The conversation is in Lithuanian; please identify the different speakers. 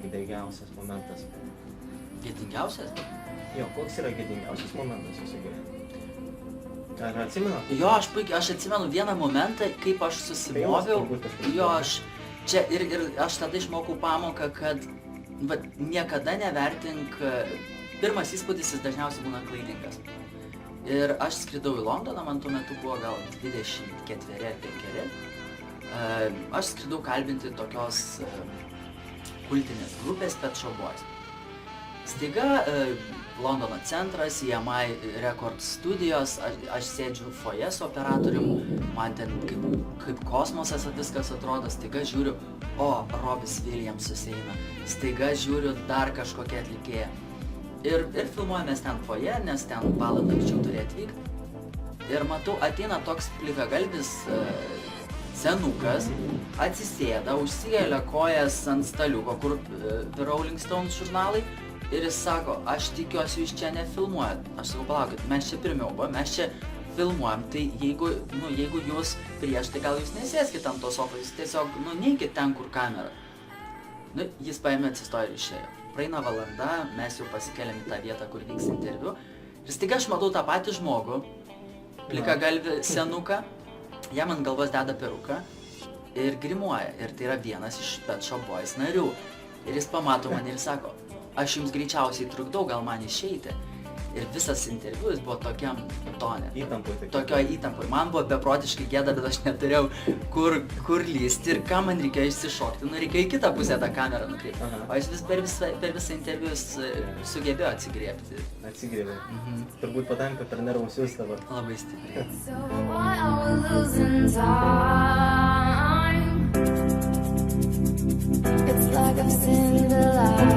Speaker 1: gėdingiausias momentas?
Speaker 2: Gėdingiausias?
Speaker 1: Jo, koks yra gėdingiausias momentas jūsų gyvenime? Ar atsimenat?
Speaker 2: Jo, aš atsimenu vieną momentą, kaip aš susimoviau. Jo, čia ir aš tada išmokau pamoką, kad niekada nevertink, pirmas įspūdis jis dažniausiai būna klaidingas. Ir aš skridau į Londoną, man tuo metu buvo gal 24 ar 5. Aš skridau kalbinti tokios kultinės grupės Pet Shop Boys. Staiga Londono centras, EMI Record studijos, aš sėdžiu foje su operatorium, man ten kaip kosmosas viskas atrodo, staiga žiūriu, Robis Williamsas eina, staiga žiūriu dar kažkokia atlikėja. Ir filmuojamės ten foje, nes ten valandą anksčiau turi atvykti. Ir matau, ateina toks plikagalvis senukas, atsisėda, užsikelia kojas ant staliuko, kur Rolling Stones žurnalai. Ir jis sako, aš tikiuosi jūs čia nefilmuojat. Aš sakau, palaukit, mes čia pirmiau, mes čia filmuojam, tai jeigu jūs prieš, tai gal jūs nesėskit ant tos sofos, jūs tiesiog, neikit ten, kur kamera. Jis paėmė, atsistojo ir išėjo. Praeina valanda, mes jau pasikeliam į tą vietą, kur vyks interviu. Ir staiga aš matau tą patį žmogų, plikagalvį senuką, jam ant galvos deda peruką ir grimuoja. Ir tai yra vienas iš Pet Shop Boys narių. Ir jis pamato mane ir sako, aš jums greičiausiai trukdau, gal man išeiti. Ir visas interviu jis buvo tokiam tone. Tokioj įtampoj. Man buvo beprotiškai gėda, bet aš neturėjau kur lysti ir ką man reikėjo išsišokti. Reikėjo į kitą pusę tą kamerą nukreipti. O jis vis per visą interviu sugebėjo atsigriebti.
Speaker 1: Atsigriebė. Turbūt patankė per nervus jūs dabar.
Speaker 2: Labai stipriai.
Speaker 3: It's like I've seen the light.